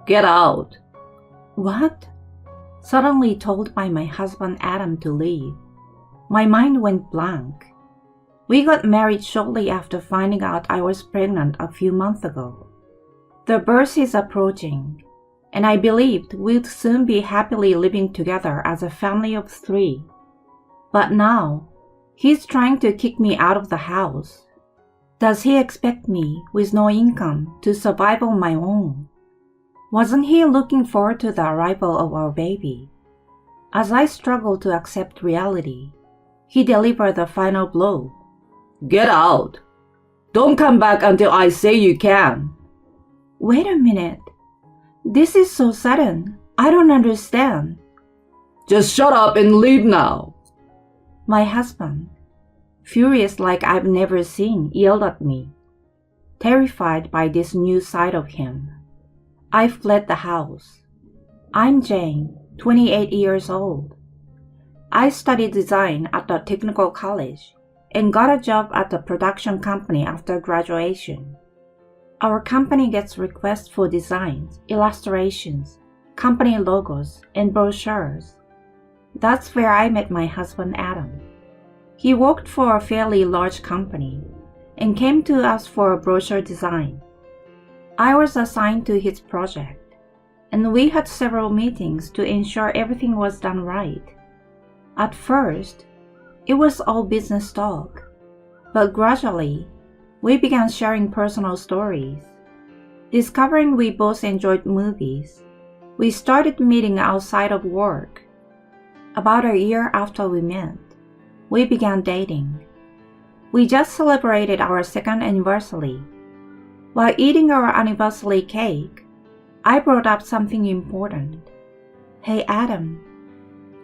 Get out. What? Suddenly told by my husband Adam to leave. My mind went blank. We got married shortly after finding out I was pregnant a few months ago. The birth is approaching, and I believed we'd soon be happily living together as a family of 3. But now, he's trying to kick me out of the house. Does he expect me, with no income, to survive on my own? Wasn't he looking forward to the arrival of our baby? As I struggled to accept reality, he delivered the final blow. Get out. Don't come back until I say you can. Wait a minute. This is so sudden. I don't understand. Just shut up and leave now. My husband, furious like I've never seen, yelled at me. Terrified by this new side of him, I fled the house. I'm Jane, 28 years old. I studied design at the technical college and got a job at a production company after graduation. Our company gets requests for designs, illustrations, company logos, and brochures. That's where I met my husband Adam. He worked for a fairly large company and came to us for a brochure design. I was assigned to his project, and we had several meetings to ensure everything was done right. At first, it was all business talk, but gradually, we began sharing personal stories. Discovering we both enjoyed movies, we started meeting outside of work. About a year after we met, we began dating. We just celebrated our 2nd anniversary. While eating our anniversary cake, I brought up something important. Hey Adam,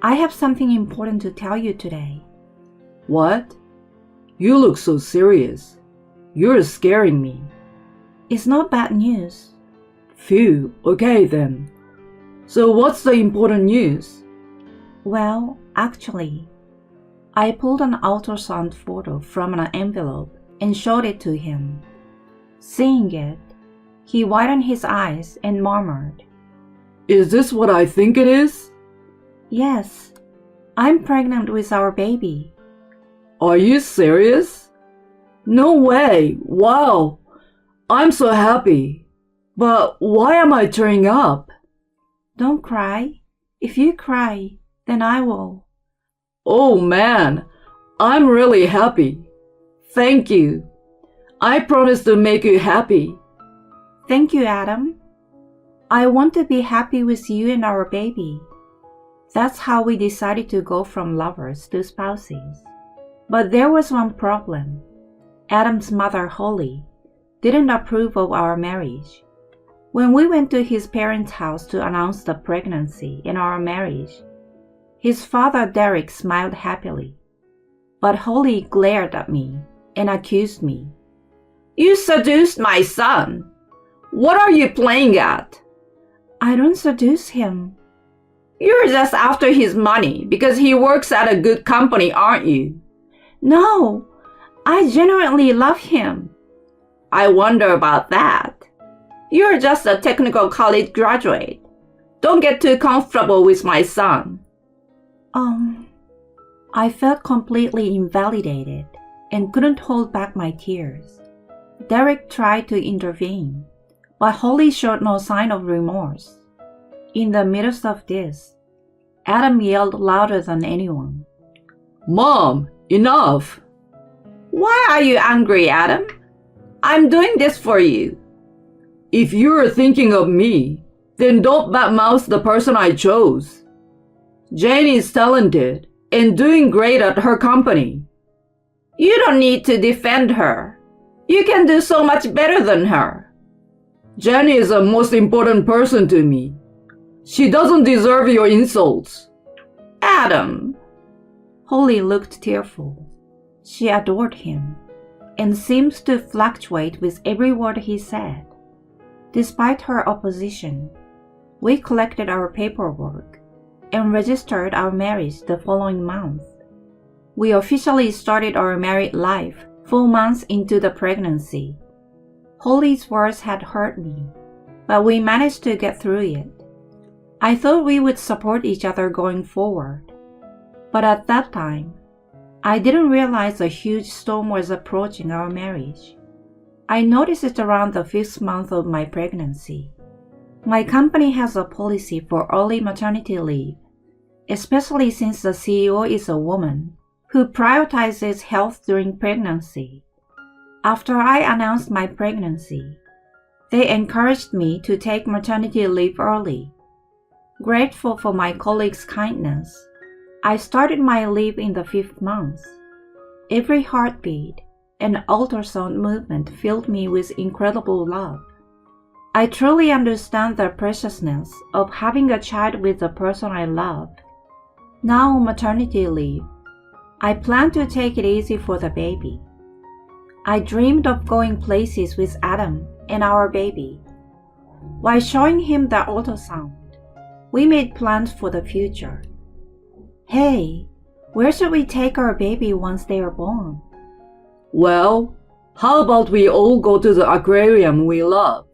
I have something important to tell you today. What? You look so serious. You're scaring me. It's not bad news. Phew, okay then. So what's the important news? Well, actually, I pulled an ultrasound photo from an envelope and showed it to him. Seeing it, he widened his eyes and murmured, Is this what I think it is? Yes, I'm pregnant with our baby. Are you serious? No way! Wow! I'm so happy. But why am I tearing up? Don't cry. If you cry, then I will. Oh man, I'm really happy. Thank you. I promise to make you happy. Thank you, Adam. I want to be happy with you and our baby. That's how we decided to go from lovers to spouses. But there was one problem. Adam's mother, Holly, didn't approve of our marriage. When we went to his parents' house to announce the pregnancy and our marriage, his father, Derek, smiled happily. But Holly glared at me and accused me. You seduced my son. What are you playing at? I don't seduce him. You're just after his money because he works at a good company, aren't you? No, I genuinely love him. I wonder about that. You're just a technical college graduate. Don't get too comfortable with my son. I felt completely invalidated and couldn't hold back my tears. Derek tried to intervene, but Holly showed no sign of remorse. In the midst of this, Adam yelled louder than anyone. Mom, enough! Why are you angry, Adam? I'm doing this for you. If you're thinking of me, then don't badmouth the person I chose. Jane is talented and doing great at her company. You don't need to defend her. You can do so much better than her. Jane is the most important person to me. She doesn't deserve your insults. Adam. Holly looked tearful. She adored him and seemed to fluctuate with every word he said. Despite her opposition, we collected our paperwork and registered our marriage the following month. We officially started our married life 4 months into the pregnancy. Holly's words had hurt me, but we managed to get through it. I thought we would support each other going forward, but at that time, I didn't realize a huge storm was approaching our marriage. I noticed it around the 5th month of my pregnancy. My company has a policy for early maternity leave, especially since the CEO is a woman who prioritizes health during pregnancy. After I announced my pregnancy, they encouraged me to take maternity leave early. Grateful for my colleagues' kindness, I started my leave in the 5th month. Every heartbeat and ultrasound movement filled me with incredible love. I truly understand the preciousness of having a child with the person I love. Now on maternity leave, I plan to take it easy for the baby. I dreamed of going places with Adam and our baby. While showing him the ultrasound, we made plans for the future. Hey, where should we take our baby once they are born? Well, how about we all go to the aquarium we love?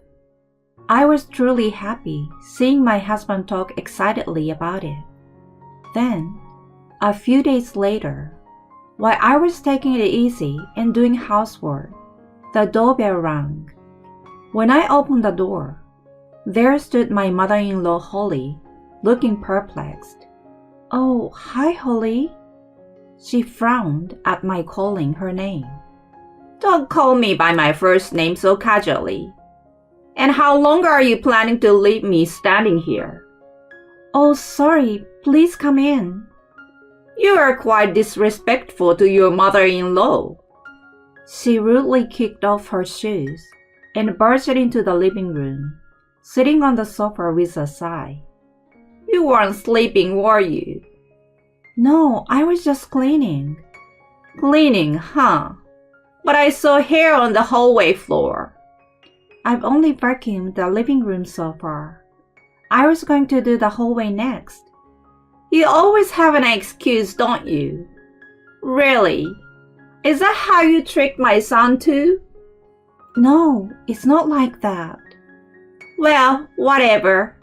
I was truly happy seeing my husband talk excitedly about it. Then, a few days later, while I was taking it easy and doing housework, the doorbell rang. When I opened the door, there stood my mother-in-law Holly, looking perplexed. "Oh, hi, Holly." She frowned at my calling her name. Don't call me by my first name so casually. And how long are you planning to leave me standing here? "Oh, sorry, please come in." You are quite disrespectful to your mother-in-law. She rudely kicked off her shoes and barged into the living room, sitting on the sofa with a sigh. You weren't sleeping, were you? "No, I was just cleaning." Cleaning, huh? But I saw hair on the hallway floor. "I've only vacuumed the living room so far. I was going to do the hallway next." You always have an excuse, don't you? Really? Is that how you tricked my son too? "No, it's not like that." Well, whatever.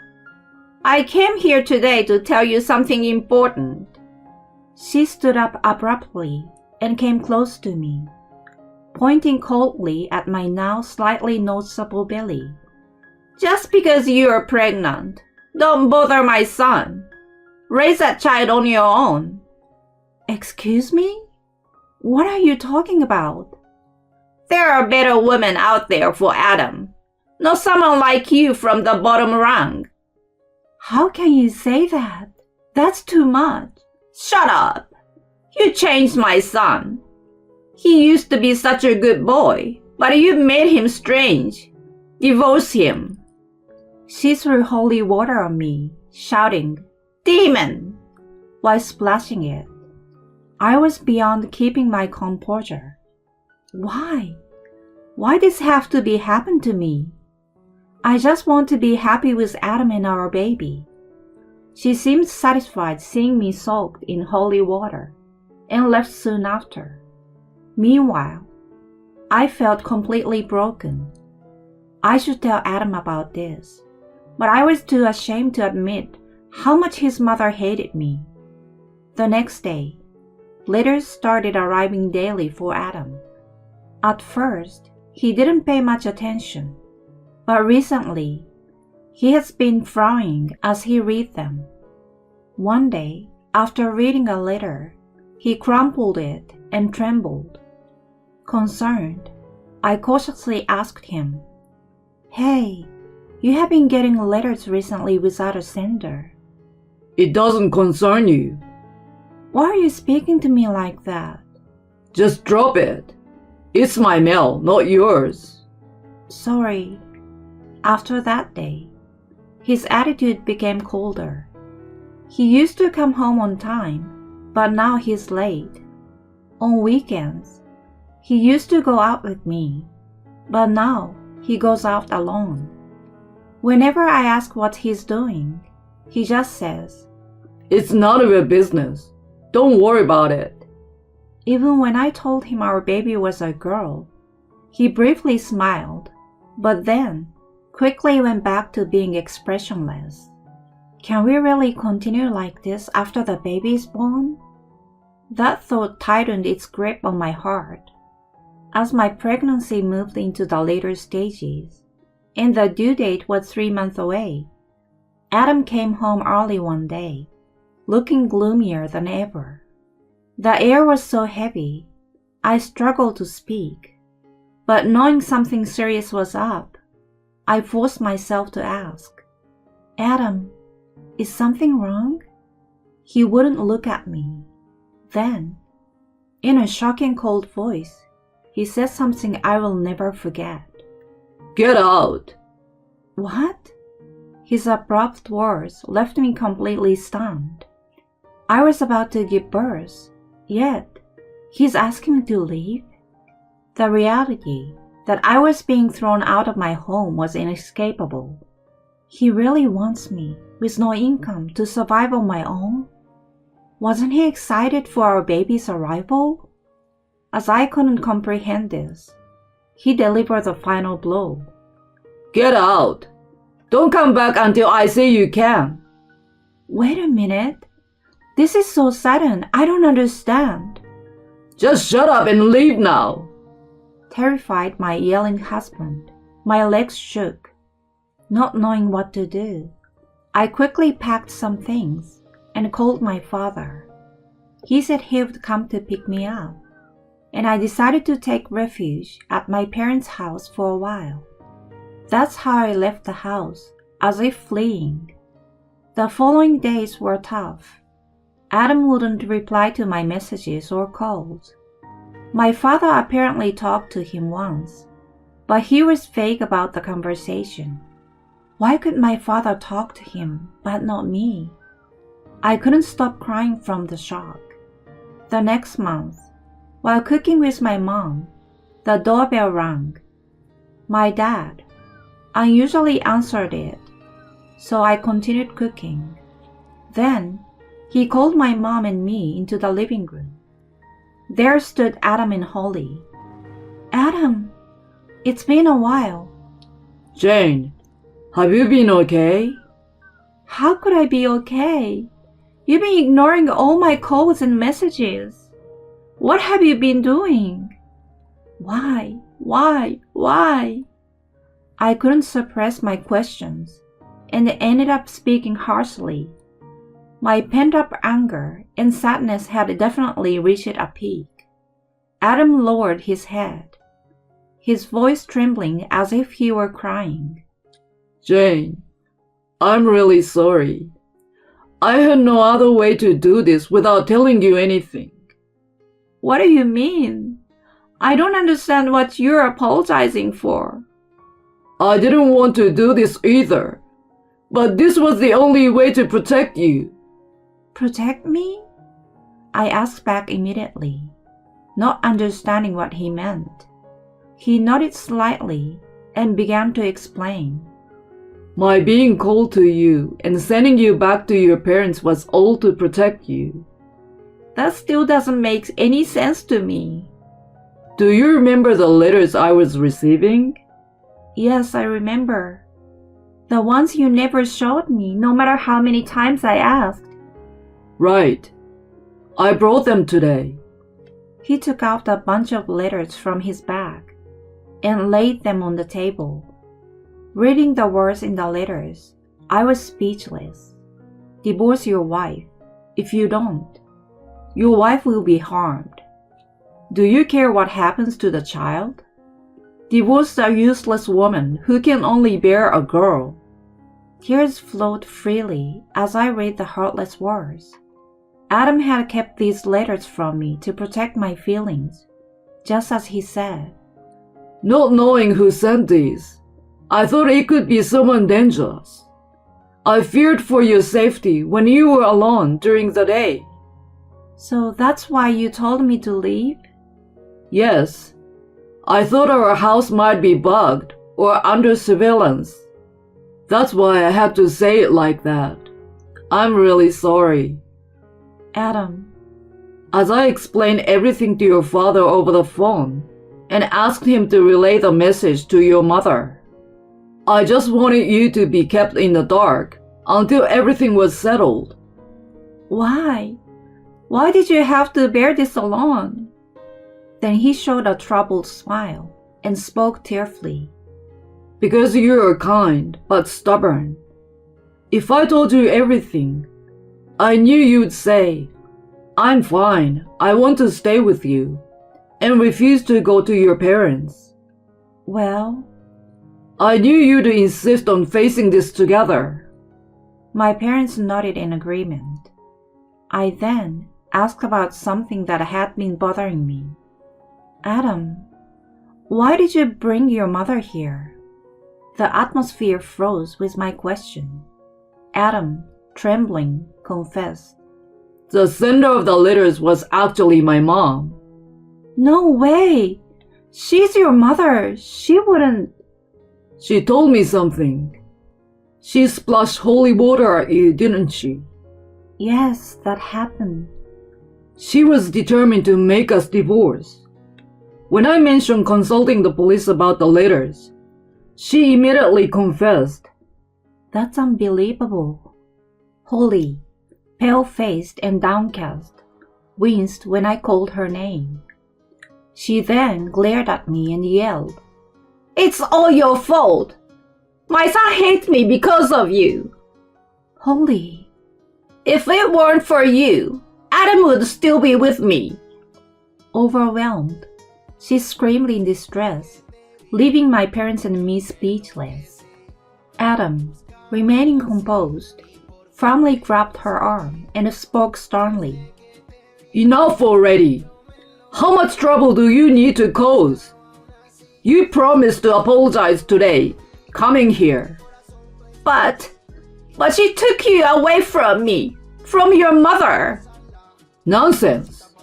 I came here today to tell you something important. She stood up abruptly and came close to me, pointing coldly at my now slightly noticeable belly. Just because you're pregnant, don't bother my son. Raise that child on your own. "Excuse me? What are you talking about?" There are better women out there for Adam. Not someone like you from the bottom rung. "How can you say that? That's too much." Shut up. You changed my son. He used to be such a good boy, but you made him strange. Divorce him. She threw holy water on me, shouting, Demon! while splashing it. I was beyond keeping my composure. Why? Why does have to be happen to me? I just want to be happy with Adam and our baby. She seemed satisfied seeing me soaked in holy water and left soon after. Meanwhile, I felt completely broken. I should tell Adam about this, but I was too ashamed to admit how much his mother hated me. The next day, letters started arriving daily for Adam. At first, he didn't pay much attention, but recently, he has been frowning as he read them. One day, after reading a letter, he crumpled it and trembled. Concerned, I cautiously asked him, "Hey, you have been getting letters recently without a sender." It doesn't concern you. Why are you speaking to me like that? Just drop it. It's my mail, not yours. Sorry. After that day, his attitude became colder. He used to come home on time, but now he's late. On weekends, he used to go out with me, but now he goes out alone. Whenever I ask what he's doing, he just says, It's none of your business. Don't worry about it. Even when I told him our baby was a girl, he briefly smiled, but then quickly went back to being expressionless. Can we really continue like this after the baby is born? That thought tightened its grip on my heart. As my pregnancy moved into the later stages, and the due date was 3 months away, Adam came home early one day, looking gloomier than ever. The air was so heavy, I struggled to speak, but knowing something serious was up, I forced myself to ask, "Adam, is something wrong?" He wouldn't look at me. Then, in a shocking cold voice, he said something I will never forget. "Get out!" What? His abrupt words left me completely stunned. I was about to give birth, yet he's asking me to leave? The reality that I was being thrown out of my home was inescapable. He really wants me, with no income, to survive on my own? Wasn't he excited for our baby's arrival? As I couldn't comprehend this, he delivered the final blow. "Get out! Don't come back until I say you can." Wait a minute. This is so sudden, I don't understand. "Just shut up and leave now." Terrified my yelling husband, my legs shook. Not knowing what to do, I quickly packed some things and called my father. He said he would come to pick me up, and I decided to take refuge at my parents' house for a while. That's how I left the house, as if fleeing. The following days were tough. Adam wouldn't reply to my messages or calls. My father apparently talked to him once, but he was vague about the conversation. Why could my father talk to him, but not me? I couldn't stop crying from the shock. The next month, while cooking with my mom, the doorbell rang. My dad unusually answered it, so I continued cooking. Then, he called my mom and me into the living room. There stood Adam and Holly. "Adam, it's been a while." "Jane, have you been okay?" "How could I be okay? You've been ignoring all my calls and messages. What have you been doing?" Why? I couldn't suppress my questions and ended up speaking harshly. My pent-up anger and sadness had definitely reached a peak. Adam lowered his head, his voice trembling as if he were crying. "Jane, I'm really sorry. I had no other way to do this without telling you anything." "What do you mean? I don't understand what you're apologizing for." "I didn't want to do this either, but this was the only way to protect you." "Protect me?" I asked back immediately, not understanding what he meant. He nodded slightly and began to explain. "My being cold to you and sending you back to your parents was all to protect you." That still doesn't make any sense to me. "Do you remember the letters I was receiving?" Yes, I remember. The ones you never showed me, no matter how many times I asked. "Right. I brought them today." He took out a bunch of letters from his bag and laid them on the table. Reading the words in the letters, I was speechless. "Divorce your wife. If you don't, your wife will be harmed. Do you care what happens to the child? Divorce a useless woman who can only bear a girl." Tears flowed freely as I read the heartless words. Adam had kept these letters from me to protect my feelings, just as he said. "Not knowing who sent these, I thought it could be someone dangerous. I feared for your safety when you were alone during the day." "So that's why you told me to leave?" "Yes. I thought our house might be bugged or under surveillance. That's why I had to say it like that. I'm really sorry." "Adam." As I explained everything to your father over the phone and asked him to relay the message to your mother, I just wanted you to be kept in the dark until everything was settled. Why? Why did you have to bear this alone? Then he showed a troubled smile and spoke tearfully. Because you're kind but stubborn. If I told you everything, I knew you'd say, I'm fine, I want to stay with you, and refuse to go to your parents. Well, I knew you'd insist on facing this together. my parents nodded in agreement. I then asked about something that had been bothering me. Adam, why did you bring your mother here? The atmosphere froze with my question. Adam, trembling, confessed. The sender of the letters was actually my mom. No way! She's your mother. She wouldn't. She told me something. She splashed holy water at you, didn't she? Yes, that happened. She was determined to make us divorce. When I mentioned consulting the police about the letters, she immediately confessed. That's unbelievable. Holly, pale-faced and downcast, winced when I called her name. She then glared at me and yelled, "It's all your fault! My son hates me because of you!" Holly, if it weren't for you, Adam would still be with me. Overwhelmed, she screamed in distress, leaving my parents and me speechless. Adam, remaining composed, firmly grabbed her arm and spoke sternly. Enough already! How much trouble do you need to cause? You promised to apologize today, coming here. But she took you away from me, from your mother. Nonsense.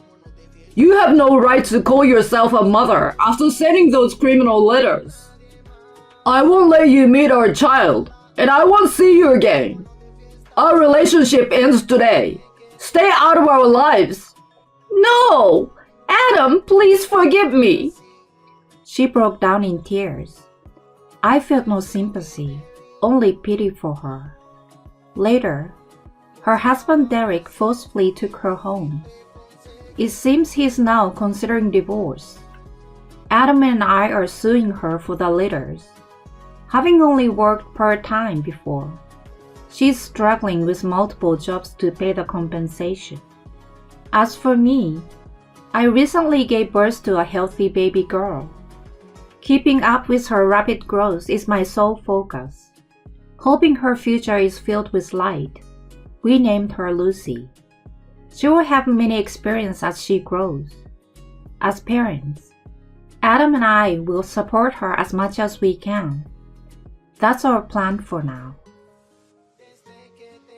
You have no right to call yourself a mother after sending those criminal letters. I won't let you meet our child, and I won't see you again. Our relationship ends today. Stay out of our lives. No! Adam, please forgive me. She broke down in tears. I felt no sympathy, only pity for her. Later, her husband Derek forcefully took her home. It seems he is now considering divorce. Adam and I are suing her for the letters. Having only worked part-time before, she's struggling with multiple jobs to pay the compensation. As for me, I recently gave birth to a healthy baby girl. Keeping up with her rapid growth is my sole focus. Hoping her future is filled with light, we named her Lucy. She will have many experiences as she grows. As parents, Adam and I will support her as much as we can. That's our plan for now.